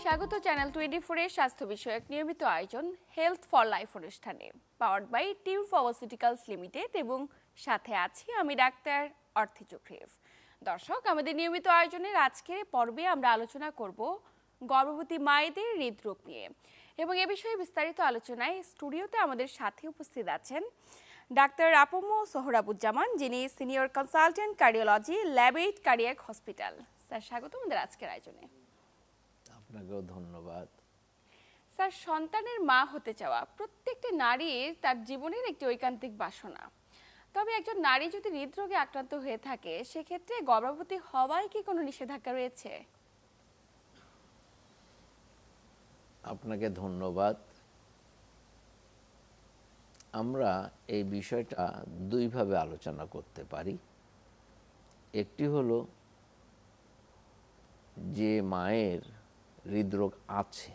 স্বাগত চ্যানেল 24 এর স্বাস্থ্য বিষয়ক নিয়মিত আয়োজন হেলথ ফর লাইফ অনুষ্ঠানে পাওয়ার্ড বাই টিউ ফার্মাসিউটিক্যালস লিমিটেড এবং সাথে আছি আমি ডাক্তার অর্থি চক্রীফ। দর্শক, আমাদের নিয়মিত আয়োজনের আজকের পর্বে আমরা আলোচনা করব গর্ভবতী মায়েদের হৃদরোগ নিয়ে এবং এ বিষয়ে বিস্তারিত আলোচনায় স্টুডিওতে আমাদের সাথে উপস্থিত আছেন ডাক্তার আপম সোহরাবুজ্জামান, যিনি senior consultant cardiology ল্যাবেট cardiac hospital. Sir, স্বাগত আমাদের আজকের আয়োজনে। আপনাকেও ধন্যবাদ। স্যার, সন্তানের মা হতে চাওয়া প্রত্যেকটি নারীর তার জীবনের একটি ঐকান্তিক বাসনা। তবে একজন নারী যদি হৃদরোগে আক্রান্ত হয়ে থাকে সেক্ষেত্রে গর্ভবতী হওয়ায় কি কোনো নিষেধাজ্ঞা রয়েছে? আপনাকে ধন্যবাদ। আমরা এই বিষয়টা দুইভাবে আলোচনা করতে পারি। একটি হলো যে মায়ের হৃদরোগ আছে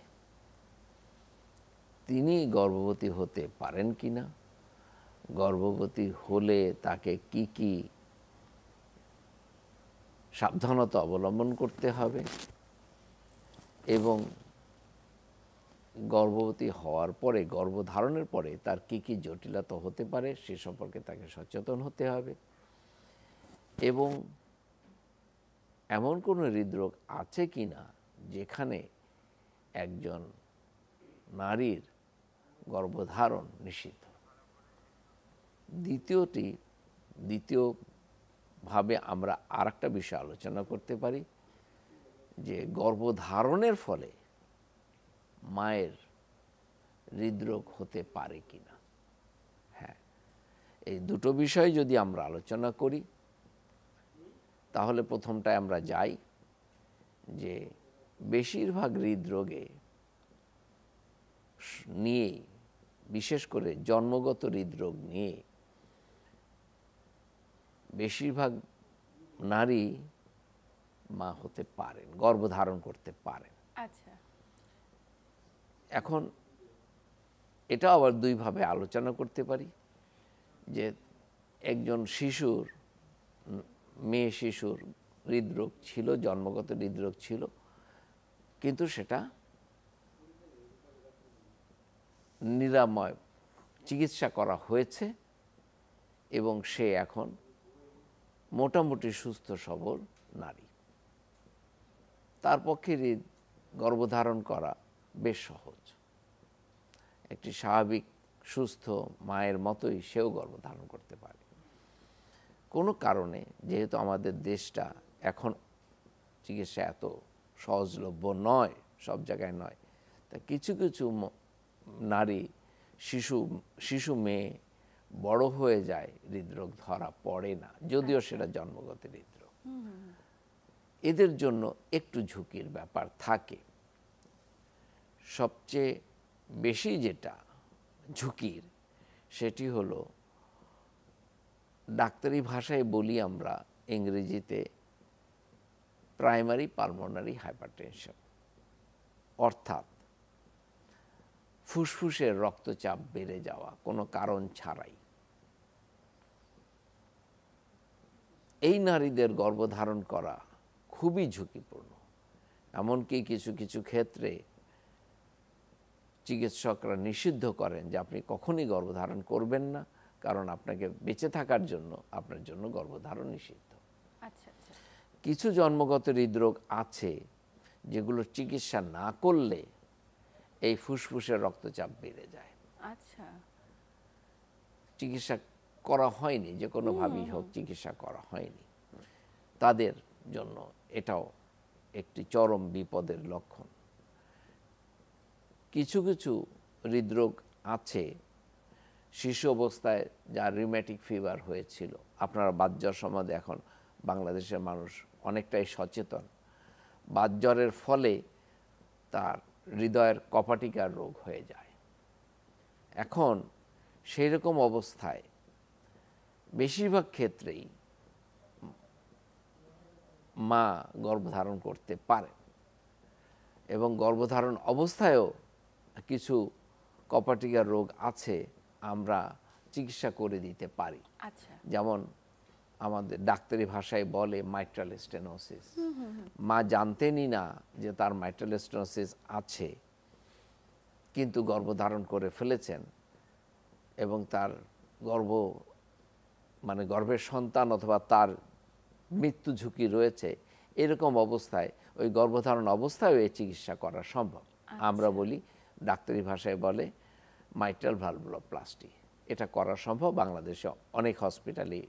তিনি গর্ভবতী হতে পারেন কিনা, গর্ভবতী হলে তাকে কি কি সাবধানতা অবলম্বন করতে হবে এবং গর্ভবতী হওয়ার পরে গর্ভধারণের পরে তার কি কি জটিলতা হতে পারে সে সম্পর্কে তাকে সচেতন হতে হবে এবং এমন কোনো হৃদরোগ আছে কি না যেখানে একজন নারীর গর্ভধারণ নিষিদ্ধ। দ্বিতীয়ভাবে আমরা আরেকটা বিষয় আলোচনা করতে পারি যে গর্ভধারণের ফলে মায়ের হৃদরোগ হতে পারে কিনা। হ্যাঁ, এই দুটো বিষয় যদি আমরা আলোচনা করি তাহলে প্রথমটায় আমরা যাই যে বেশিরভাগ হৃদরোগে নিয়ে, বিশেষ করে জন্মগত হৃদরোগ নিয়ে বেশিরভাগ নারী মা হতে পারেন, গর্ভধারণ করতে পারেন। আচ্ছা, এখন এটা আবার দুইভাবে আলোচনা করতে পারি যে একজন শিশুর, মেয়ে শিশুর হৃদরোগ ছিল, জন্মগত হৃদরোগ ছিল, কিন্তু সেটা নিরাময় চিকিৎসা করা হয়েছে এবং সে এখন মোটামুটি সুস্থ সবল নারী। তার পক্ষে গর্ভধারণ করা বেশ সহজ। একটি স্বাভাবিক সুস্থ মায়ের মতোই সেও গর্ভধারণ করতে পারে। কোনো কারণে যেহেতু আমাদের দেশটা এখন চিকিৎসা এত সহজলভ্য নয়, সব জায়গায় নয়, তা কিছু কিছু নারী শিশু মেয়ে বড় হয়ে যায়, হৃদরোগ ধরা পড়ে না, যদিও সেটা জন্মগত হৃদরোগ। এদের জন্য একটু ঝুঁকির ব্যাপার থাকে। সবচেয়ে বেশি যেটা ঝুঁকির সেটি হলো, ডাক্তারি ভাষায় বলি আমরা ইংরেজিতে প্রাইমারি পালমোনারি হাইপারটেনশন, অর্থাৎ ফুসফুসের রক্তচাপ বেড়ে যাওয়া কোনো কারণ ছাড়াই। এই নারীদের গর্ভধারণ করা খুবই ঝুঁকিপূর্ণ। এমনকি কিছু কিছু ক্ষেত্রে চিকিৎসকরা নিষিদ্ধ করেন যে আপনি কখনই গর্ভধারণ করবেন না, কারণ আপনাকে বেঁচে থাকার জন্য আপনার জন্য গর্ভধারণ নিষিদ্ধ। আচ্ছা আচ্ছা। কিছু জন্মগত হৃদরোগ আছে যেগুলো চিকিৎসা না করলে এই ফুসফুসের রক্তচাপ বেড়ে যায়। আচ্ছা, চিকিৎসা করা হয়নি, যে কোনোভাবেই হোক চিকিৎসা করা হয়নি, তাদের জন্য এটাও একটি চরম বিপদের লক্ষণ। কিছু কিছু হৃদরোগ আছে শিশু অবস্থায়, যার রিউম্যাটিক ফিভার হয়েছিল। আপনারা বাতজ্বর সম্বন্ধে এখন বাংলাদেশের মানুষ অনেকটাই সচেতন। বাতজ্বরের ফলে তার হৃদয়ের কপাটিকার রোগ হয়ে যায়। এখন সেই রকম অবস্থায় বেশিরভাগ ক্ষেত্রেই মা গর্ভধারণ করতে পারেন এবং গর্ভধারণ অবস্থায়ও কিছু কপাটিকার রোগ আছে, আমরা চিকিৎসা করে দিতে পারি। আচ্ছা, যেমন আমাদের ডাক্তারি ভাষায় বলে মাইট্রাল স্টেনোসিস। মা জানতেনই না যে তার মাইট্রাল স্টেনোসিস আছে, কিন্তু গর্ভধারণ করে ফেলেছেন এবং তার গর্ভের সন্তান অথবা তার মৃত্যু ঝুঁকি রয়েছে। এরকম অবস্থায় ওই গর্ভধারণ অবস্থায় এই চিকিৎসা করা সম্ভব। আমরা বলি, ডাক্তারি ভাষায় বলে মাইট্রাল ভালভুলোপ্লাস্টি। এটা করা সম্ভব। বাংলাদেশে অনেক হসপিটালে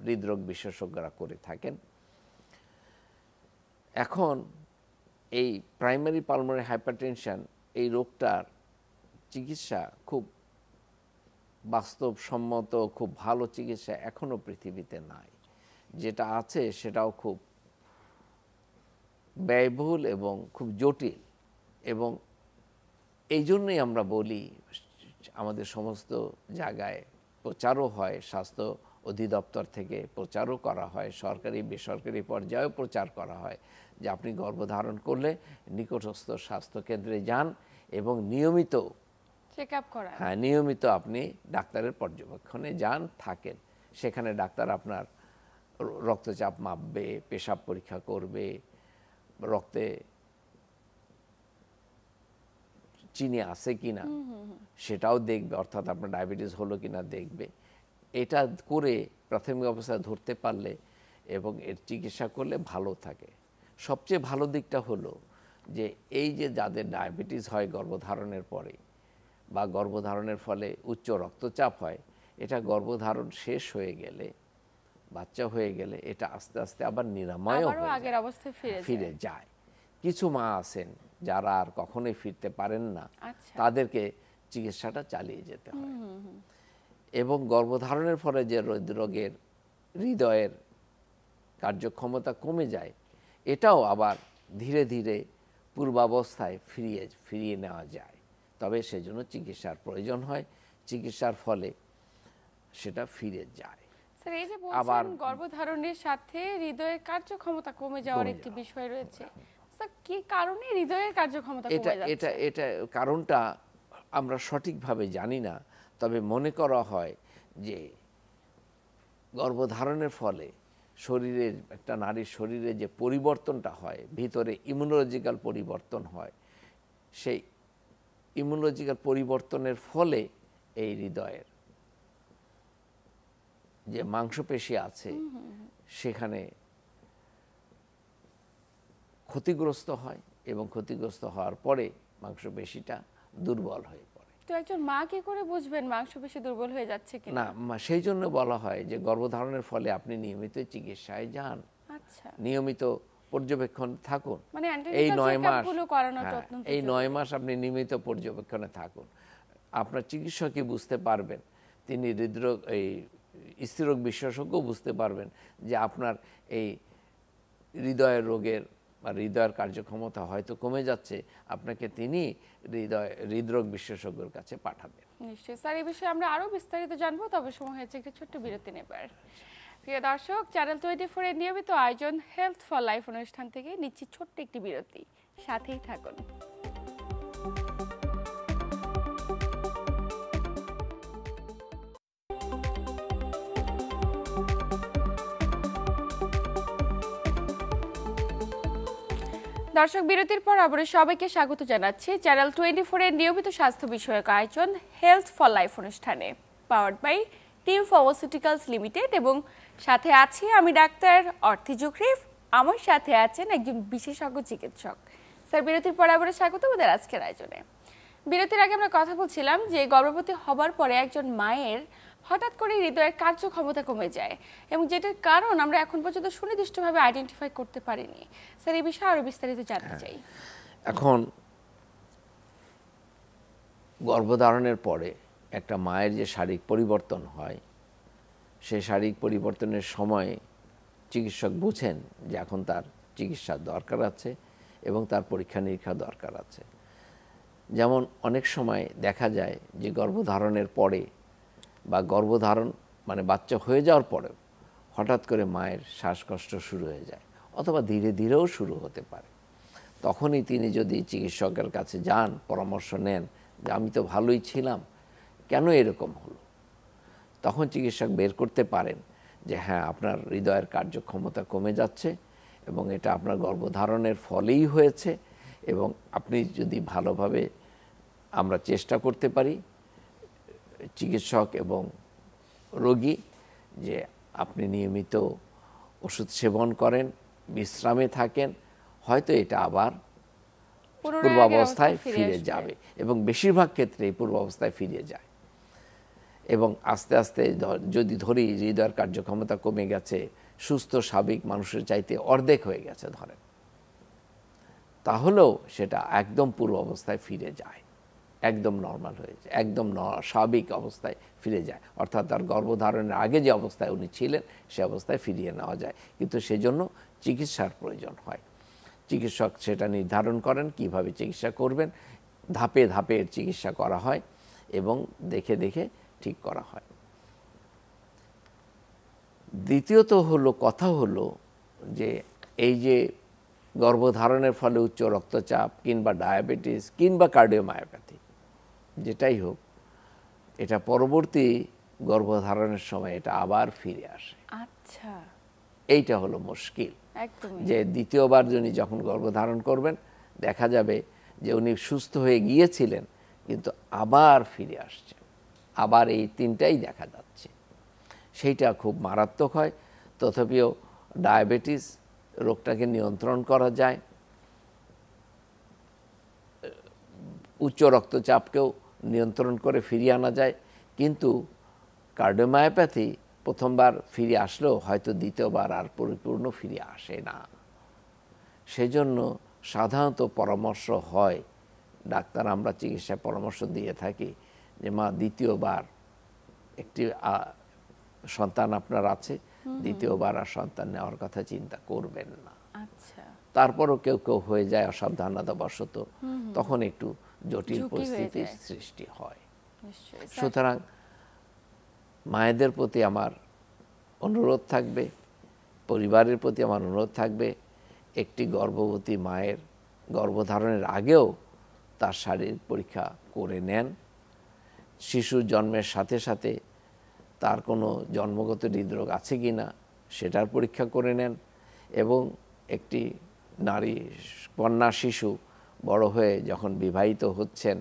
হৃদরোগ বিশেষজ্ঞরা করে থাকেন। এখন এই প্রাইমারি পালমোনারি হাইপারটেনশন, এই রোগটার চিকিৎসা খুব বাস্তবসম্মত, খুব ভালো চিকিৎসা এখনো পৃথিবীতে নাই। যেটা আছে সেটাও খুব ব্যয়বহুল এবং খুব জটিল। এবং এই জন্যই আমরা বলি, আমাদের সমস্ত জায়গায় প্রচারও হয়, স্বাস্থ্য অধিদপ্তর থেকে প্রচারও করা হয়, সরকারি বেসরকারি পর্যায়েও প্রচার করা হয় যে আপনি গর্ভধারণ করলে নিকটস্থ স্বাস্থ্যকেন্দ্রে যান এবং নিয়মিত চেকআপ করা। হ্যাঁ, নিয়মিত আপনি ডাক্তারের পর্যবেক্ষণে যান, থাকেন। সেখানে ডাক্তার আপনার রক্তচাপ মাপবে, পেশাব পরীক্ষা করবে, রক্তে চিনি আছে কিনা সেটাও দেখবে, অর্থাৎ আপনার ডায়াবেটিস হলো কিনা দেখবে। এটা করে প্রাথমিক অবস্থায় ধরতে পারলে এবং এর চিকিৎসা করলে ভালো থাকে। সবচেয়ে ভালো দিকটা হলো যে এই যে যাদের ডায়াবেটিস হয় গর্ভধারণের পরে বা গর্ভধারণের ফলে উচ্চ রক্তচাপ হয়, এটা গর্ভধারণ শেষ হয়ে গেলে, বাচ্চা হয়ে গেলে এটা আস্তে আস্তে আবার নিরাময়ও হয়ে আগের অবস্থায় ফিরে যায়। কিছু মা আছেন যারা আর কখনোই ফিরতে পারেন না, আচ্ছা। তাদেরকে চিকিৎসাটা চালিয়ে যেতে হয়। এবং গর্ভধারণের ফলে যে রোগের হৃদয়ের কার্যক্ষমতা কমে যায়, এটাও আবার ধীরে ধীরে পূর্বাবস্থায় ফিরিয়ে নেওয়া যায়। তবে সেজন্য চিকিৎসার প্রয়োজন হয়, চিকিৎসার ফলে সেটা ফিরে যায়। স্যার, এই যে বলছেন গর্ভধারণের সাথে হৃদয়ের কার্যক্ষমতা কমে যাওয়ার একটি বিষয় রয়েছে, স্যার কি কারণে হৃদয়ের কার্যক্ষমতা কমে যাচ্ছে? এটা কারণটা আমরা সঠিকভাবে জানি না, তবে মনে করা হয় যে গর্ভধারণের ফলে শরীরের, একটা নারীর শরীরে যে পরিবর্তনটা হয়, ভিতরে ইমিউনোলজিক্যাল পরিবর্তন হয়, সেই ইমিউনোলজিক্যাল পরিবর্তনের ফলে এই হৃদয়ের যে মাংসপেশি আছে সেখানে ক্ষতিগ্রস্ত হয় এবং ক্ষতিগ্রস্ত হওয়ার পরে মাংসপেশিটা দুর্বল হয়ে পড়ে। তো একজন মা কি করে বুঝবেন মাংসপেশি দুর্বল হয়ে যাচ্ছে কিনা? না, সেই জন্য বলা হয় যে গর্ভধারণের ফলে আপনি নিয়মিত চিকিৎসায় যান, আচ্ছা, নিয়মিত পর্যবেক্ষণ থাকুন। মানে এই 9 মাস, এই 9 মাস মাস আপনি নিয়মিত পর্যবেক্ষণে থাকুন। আপনার চিকিৎসকই বুঝতে পারবেন, তিনি হৃদরোগ, এই স্ত্রীরোগ বিশেষজ্ঞ বুঝতে পারবেন যে আপনার এই হৃদয়ের রোগের বা হৃদয়ের কার্যক্ষমতা হয়তো কমে যাচ্ছে, আপনাকে তিনি হৃদরোগ বিশেষজ্ঞের কাছে পাঠাবেন। নিশ্চয়ই স্যার, এই বিষয়ে আমরা আরো বিস্তারিত জানবো, তবে সময় হয়েছে একটি ছোট্ট বিরতি নেবার। প্রিয় দর্শক, চ্যানেল 24 এর নিয়মিত আয়োজন হেলথ ফর লাইফ অনুষ্ঠান থেকে নিচ্ছি ছোট্ট একটি বিরতি, সাথেই থাকুন। দর্শক, বিরতির পর আবার সবাইকে স্বাগত জানাচ্ছি চ্যানেল 24 এর নিয়মিত স্বাস্থ্য বিষয়ক আয়োজন হেলথ ফর লাইফ অনুষ্ঠানে, পাওয়ার্ড বাই টিউ ফার্মাসিউটিক্যালস লিমিটেড, এবং সাথে আছি আমি ডাক্তার অর্থি জুখরিফ। আমার সাথে আছেন একজন বিশেষজ্ঞ চিকিৎসক। স্যার, বিরতির পর আবার স্বাগত আমাদের আজকের আয়োজনে। বিরতির আগে আমরা কথা বলছিলাম যে গর্ভবতী হবার পরে একজন মায়ের হঠাৎ করে হৃদয়ের কার্যক্ষমতা কমে যায় এবং যেটার কারণ আমরা এখন পর্যন্ত সুনির্দিষ্টভাবে আইডেন্টিফাই করতে পারিনি। স্যার, এই বিষয়ে আরো বিস্তারিত জানতে চাই। এখন গর্ভধারণের পরে একটা মায়ের যে শারীরিক পরিবর্তন হয়, সেই শারীরিক পরিবর্তনের সময় চিকিৎসক বুঝেন যে এখন তার চিকিৎসার দরকার আছে এবং তার পরীক্ষা নিরীক্ষা দরকার আছে। যেমন অনেক সময় দেখা যায় যে গর্ভধারণের পরে বা গর্ভধারণ মানে বাচ্চা হয়ে যাওয়ার পরেও হঠাৎ করে মায়ের শ্বাসকষ্ট শুরু হয়ে যায়, অথবা ধীরে ধীরেও শুরু হতে পারে। তখনই তিনি যদি চিকিৎসকের কাছে যান, পরামর্শ নেন যে আমি তো ভালোই ছিলাম, কেন এরকম হলো, তখন চিকিৎসক বের করতে পারেন যে হ্যাঁ আপনার হৃদয়ের কার্যক্ষমতা কমে যাচ্ছে এবং এটা আপনার গর্ভধারণের ফলেই হয়েছে, এবং আপনি যদি ভালোভাবে আমরা চেষ্টা করতে পারি চিকিৎসক এবং রোগী যে আপনি নিয়মিত ওষুধ সেবন করেন, বিশ্রামে থাকেন, হয়তো এটা আবার পূর্বাবস্থায় ফিরে যাবে, এবং বেশিরভাগ ক্ষেত্রে পূর্বাবস্থায় ফিরে যায়। এবং আস্তে আস্তে যদি ধরি হৃদয়ের কার্যক্ষমতা কমে গেছে, সুস্থ স্বাভাবিক মানুষের চাইতে অর্ধেক হয়ে গেছে ধরেন, তাহলেও সেটা একদম পূর্ব অবস্থায় ফিরে যায়, একদম নর্মাল হয়ে যায়, একদম স্বাভাবিক অবস্থায় ফিরে যায়, অর্থাৎ তার গর্ভধারণের আগে যে অবস্থায় উনি ছিলেন সে অবস্থায় ফিরিয়ে নেওয়া যায়। কিন্তু সেজন্য চিকিৎসার প্রয়োজন হয়। চিকিৎসক সেটা নির্ধারণ করেন কিভাবে চিকিৎসা করবেন, ধাপে ধাপে চিকিৎসা করা হয় এবং দেখে দেখে ঠিক করা হয়। দ্বিতীয়ত কথা হলো যে এই যে গর্ভধারণের ফলে উচ্চ রক্তচাপ কিংবা ডায়াবেটিস কিংবা কার্ডিওমায়োপ্যাথি যেটাই হোক, এটা পরবর্তী গর্ভধারণের সময় এটা আবার ফিরে আসে। আচ্ছা, এইটা হলো মুশকিল। একদমই। যে দ্বিতীয়বার উনি যখন গর্ভধারণ করবেন দেখা যাবে যে উনি সুস্থ হয়ে গিয়েছিলেন কিন্তু আবার ফিরে আসছে, আবার এই তিনটাই দেখা যাচ্ছে। সেইটা খুব মারাত্মক হয়। তথাপিও ডায়াবেটিস রোগটাকে নিয়ন্ত্রণ করা যায়, উচ্চ রক্তচাপকেও নিয়ন্ত্রণ করে ফিরিয়ে আনা যায়, কিন্তু কার্ডিওমায়োপ্যাথি প্রথমবার ফিরে আসলেও হয়তো দ্বিতীয়বার আর পরিপূর্ণ ফিরে আসে না। সেজন্য সাধারণত পরামর্শ হয়, ডাক্তার আমরা চিকিৎসায় পরামর্শ দিয়ে থাকি যে মা দ্বিতীয়বার একটি সন্তান আপনার আছে, দ্বিতীয়বার আর সন্তান নেওয়ার কথা চিন্তা করবেন না। আচ্ছা, তারপরও কেউ কেউ হয়ে যায় অসাবধানতাবশত, তখন একটু জটিল ঝুঁকি হয়ে পরিস্থিতির যায়। সৃষ্টি হয়। নিশ্চয়ই স্যার। সুতরাং মায়েদের প্রতি আমার অনুরোধ থাকবে, পরিবারের প্রতি আমার অনুরোধ থাকবে, একটি গর্ভবতী মায়ের গর্ভধারণের আগেও তার শারীরিক পরীক্ষা করে নেন। শিশুর জন্মের সাথে সাথে তার কোনো জন্মগত হৃদরোগ আছে কি না সেটার পরীক্ষা করে নেন, এবং একটি নারী কন্যা শিশু বড় হয়ে যখন বিবাহিত হচ্ছেন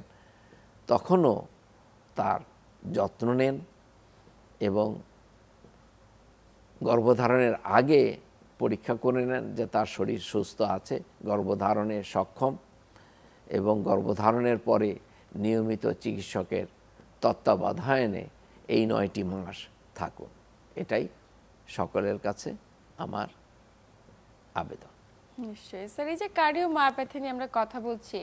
তখনও তার যত্ন নেন, এবং গর্ভধারণের আগে পরীক্ষা করে নেন যে তার শরীর সুস্থ আছে, গর্ভধারণে সক্ষম, এবং গর্ভধারণের পরে নিয়মিত চিকিৎসকের তত্ত্বাবধানে এই 9টি মাস থাকুন। এটাই সকলের কাছে আমার আবেদন। নিশ্চয়ই স্যার। এই যে কার্ডিওমায়োপ্যাথি নিয়ে আমরা কথা বলছি,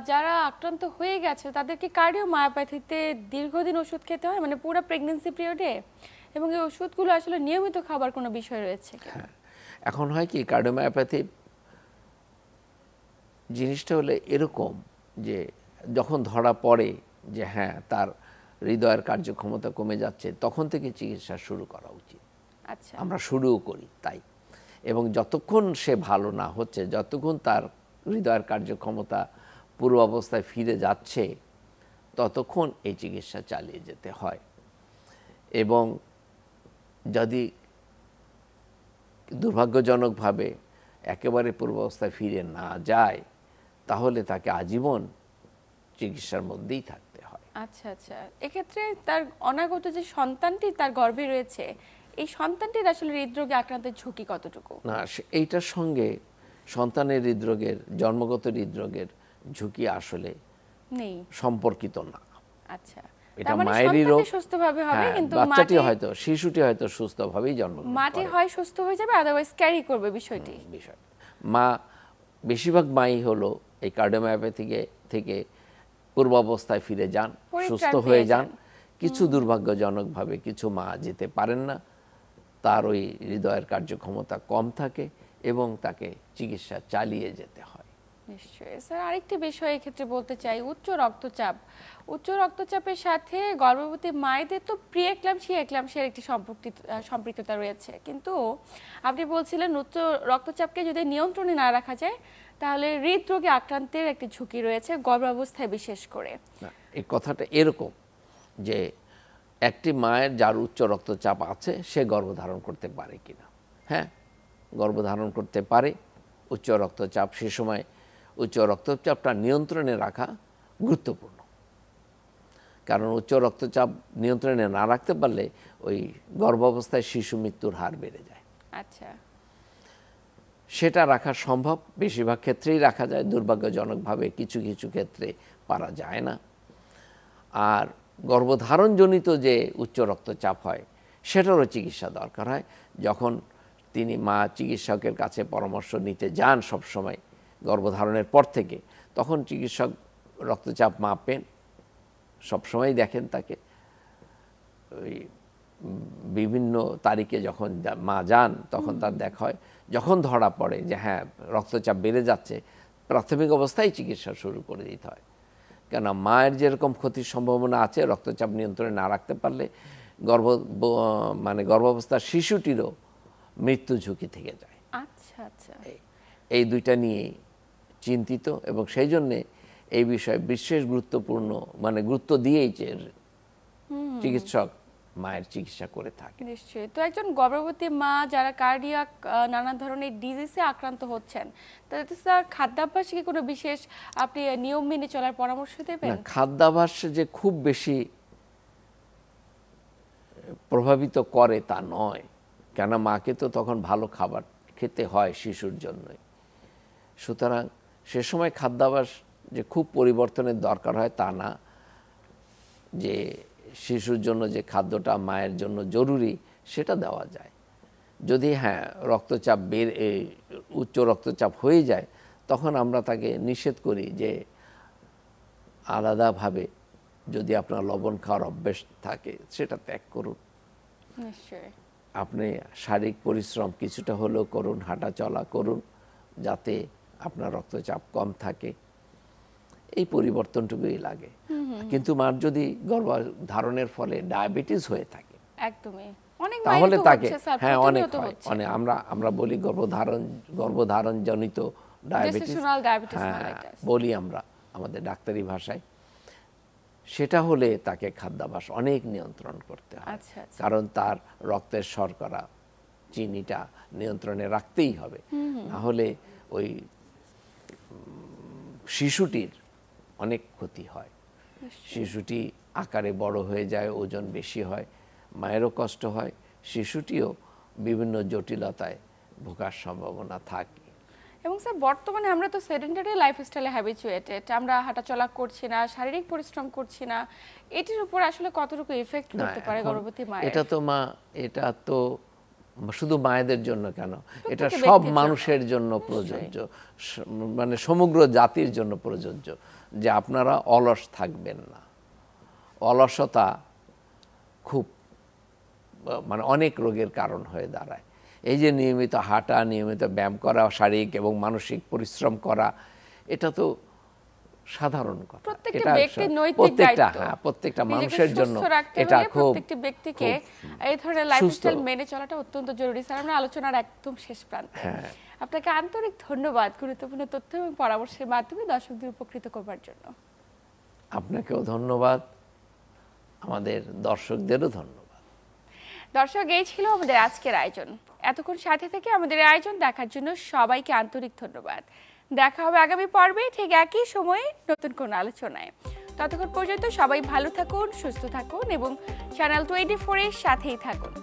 যারা আক্রান্ত হয়ে গেছে তাদেরকে কার্ডিওমায়োপ্যাথিতে দীর্ঘদিন ওষুধ খেতে হয়, মানে পুরো প্রেগন্যান্সি পিরিয়ডে, এবং এই ওষুধগুলো আসলে নিয়মিত খাবার কোনো বিষয় রয়েছে কিনা? হ্যাঁ, এখন হয় কি কার্ডিওমায়োপ্যাথি জিনিসটা হলে এরকম যে যখন ধরা পড়ে যে হ্যাঁ তার হৃদয়ের কার্যক্ষমতা কমে যাচ্ছে, তখন থেকে চিকিৎসা শুরু করা উচিত। আচ্ছা, আমরা শুরুও করি তাই, এবং যতক্ষণ সে ভালো না হচ্ছে, যতক্ষণ তার হৃদয়ের কার্যক্ষমতা পূর্ব অবস্থায় ফিরে যাচ্ছে ততক্ষণ এই চিকিৎসা চালিয়ে যেতে হয়। এবং যদি দুর্ভাগ্যজনকভাবে একেবারে পূর্বাবস্থায় ফিরে না যায় তাহলে তাকে আজীবন চিকিৎসার মধ্যেই থাকতে হয়। আচ্ছা, আচ্ছা। এক্ষেত্রে তার অনাগত যে সন্তানটি তার গর্ভে রয়েছে, এই সন্তানটির আসলে হৃদরোগে আক্রান্তের ঝুঁকি কতটুকু? না, এইটার সঙ্গে সন্তানের হৃদরোগের, জন্মগত হৃদরোগের ঝুঁকি আসলে নেই, সম্পর্কিত না। আচ্ছা, এটা তার মানে মায়েরই রোগ। সন্তানটি সুস্থভাবে হবে, হ্যাঁ, কিন্তু বাচ্চাটি মাটি হয়তো, শিশুটি হয়তো সুস্থভাবেই জন্মগ্রহণ মাটি করে। হয় সুস্থ হয়ে যাবে, আদারওয়াইজ ক্যারি করবে বিষয়টি। বিষয় মা, বেশিরভাগ মাই হলো এই কার্ডিওমায়োপ্যাথি থেকে পূর্বাবস্থায় ফিরে যান, পরিত্রাণ সুস্থ পেয়ে হয়ে যান। যান। কিছু দুর্ভাগ্যজনকভাবে কিছু মা যেতে পারেন না, তার ওই হৃদয়ের কার্যক্ষমতা কম থাকে এবং তাকে চিকিৎসা চালিয়ে যেতে হয়। নিশ্চয়ই স্যার। আরেকটি বিষয় এক্ষেত্রে বলতে চাই, উচ্চ রক্তচাপ। উচ্চ রক্তচাপের সাথে গর্ভবতী মায়েদের তো প্রি এক্লাম্পসিয়া এক্লাম্পসিয়ার একটি সম্পৃক্ততা রয়েছে, কিন্তু আপনি বলছিলেন উচ্চ রক্তচাপকে যদি নিয়ন্ত্রণে না রাখা যায় তাহলে হৃদরোগে আক্রান্তের একটি ঝুঁকি রয়েছে, গর্ভাবস্থায় বিশেষ করে। না, এই কথাটা এরকম যে একটি মায়ের যার উচ্চ রক্তচাপ আছে সে গর্ভধারণ করতে পারে কিনা। হ্যাঁ, গর্ভধারণ করতে পারে। উচ্চ রক্তচাপ, সে সময় উচ্চ রক্তচাপটা নিয়ন্ত্রণে রাখা গুরুত্বপূর্ণ, কারণ উচ্চ রক্তচাপ নিয়ন্ত্রণে না রাখতে পারলে ওই গর্ভাবস্থায় শিশু মৃত্যুর হার বেড়ে যায়। আচ্ছা, সেটা রাখা সম্ভব, বেশিরভাগ ক্ষেত্রেই রাখা যায়, দুর্ভাগ্যজনকভাবে কিছু কিছু ক্ষেত্রে পারা যায় না। আর গর্ভধারণজনিত যে উচ্চ রক্তচাপ হয় সেটারও চিকিৎসা দরকার হয়। যখন তিনি মা চিকিৎসকের কাছে পরামর্শ নিতে যান সবসময় গর্ভধারণের পর থেকে, তখন চিকিৎসক রক্তচাপ মাপেন, সবসময় দেখেন তাকে। ওই বিভিন্ন তারিখে যখন মা যান তখন তার দেখা হয়। যখন ধরা পড়ে যে হ্যাঁ রক্তচাপ বেড়ে যাচ্ছে, প্রাথমিক অবস্থায় চিকিৎসা শুরু করে দিতে হয়। কেন, মায়ের যেরকম ক্ষতির সম্ভাবনা আছে রক্তচাপ নিয়ন্ত্রণে না রাখতে পারলে গর্ভাবস্থার শিশুটিরও মৃত্যু ঝুঁকি থেকে যায়। আচ্ছা আচ্ছা, এই দুইটা নিয়ে চিন্তিত, এবং সেই জন্যে এই বিষয়ে বিশেষ গুরুত্বপূর্ণ গুরুত্ব দিয়েই যে চিকিৎসক মায়ের চিকিৎসা করে থাকে। নিশ্চয়ই। তো একজন গর্ভবতী মা যারা কার্ডিয়াক নানা ধরনের ডিজিজে আক্রান্ত হচ্ছেন, তাদের স্যার খাদ্যাভ্যাসে কি কোনো বিশেষ আপনি নিয়ম মেনে চলার পরামর্শ দেবেন? না, খাদ্যাভ্যাস যে খুব বেশি প্রভাবিত করে তা নয়, কেন মাকে তো তখন ভালো খাবার খেতে হয় শিশুর জন্যই। সুতরাং সে সময় খাদ্যাভ্যাস যে খুব পরিবর্তনের দরকার হয় তা না। যে শিশুর জন্য যে খাদ্যটা মায়ের জন্য জরুরি সেটা দেওয়া যায়। যদি হ্যাঁ রক্তচাপ উচ্চ রক্তচাপ হয়ে যায়, তখন আমরা তাকে নিষেধ করি যে আলাদাভাবে যদি আপনার লবণ খাওয়ার অভ্যেস থাকে সেটা ত্যাগ করুন। নিশ্চয়ই। আপনি শারীরিক পরিশ্রম কিছুটা হলেও করুন, হাঁটা চলা করুন, যাতে আপনার রক্তচাপ কম থাকে। এই পরিবর্তনটুকুই লাগে। কিন্তু মার যদি গর্ভধারণের ফলে ডায়াবেটিস হয়ে থাকে, একদমই অনেক তাহলে তাকে হ্যাঁ অনেক হয়, আমরা বলি গর্ভধারণ জনিত ডায়াবেটিস, হ্যাঁ বলি আমরা আমাদের ডাক্তারি ভাষায়। সেটা হলে তাকে খাদ্যাভ্যাস অনেক নিয়ন্ত্রণ করতে হয়। কারণ তার রক্তের শর্করা, চিনিটা নিয়ন্ত্রণে রাখতেই হবে, না হলে ওই শিশুটির অনেক ক্ষতি হয়। শিশুটি আকারে বড় হয়ে যায়, ওজন বেশি হয়, মায়েরও কষ্ট হয়, শিশুটিও বিভিন্ন জটিলতায় ভোগার সম্ভাবনা থাকে। এবং স্যার বর্তমানে আমরা তো সেডেন্টারি লাইফস্টাইলে হ্যাবিচুয়েটেড, আমরা হাঁটাচলা করছি না, শারীরিক পরিশ্রম করছি না, এটির উপর আসলে কতটুকু ইফেক্ট করতে পারে গর্ভবতী মায়ের? এটা তো শুধু মায়েদের জন্য কেন, এটা সব মানুষের জন্য প্রযোজ্য, সমগ্র জাতির জন্য প্রযোজ্য, যে আপনারা অলস থাকবেন না। অলসতা খুব অনেক রোগের কারণ হয়ে দাঁড়ায়। এই যে নিয়মিত হাঁটা, নিয়মিত ব্যায়াম করা, শারীরিক এবং মানসিক পরিশ্রম করা, এটা তো সাধারণ কথা। প্রত্যেকটা মানুষের জন্য এটা প্রত্যেকটি ব্যক্তিকে এই ধরনের লাইফস্টাইল মেনে চলাটা অত্যন্ত জরুরি। স্যার, আমরা আলোচনার একদম শেষ প্রান্তে। আপনাকে আন্তরিক ধন্যবাদ গুরুত্বপূর্ণ তথ্য এবং পরামর্শের মাধ্যমে দর্শকদের উপকৃত করবার জন্য। আপনাকেও ধন্যবাদ, আমাদের দর্শকদেরও ধন্যবাদ। দর্শক, এই ছিল আমাদের আজকের আয়োজন। এতক্ষণ সাথে থেকে আমাদের আয়োজন দেখার জন্য সবাইকে আন্তরিক ধন্যবাদ। দেখা হবে আগামী পর্বে ঠিক একই সময়ে নতুন কোন আলোচনায়। ততক্ষণ পর্যন্ত সবাই ভালো থাকুন, সুস্থ থাকুন এবং চ্যানেল 24 এর সাথেই থাকুন।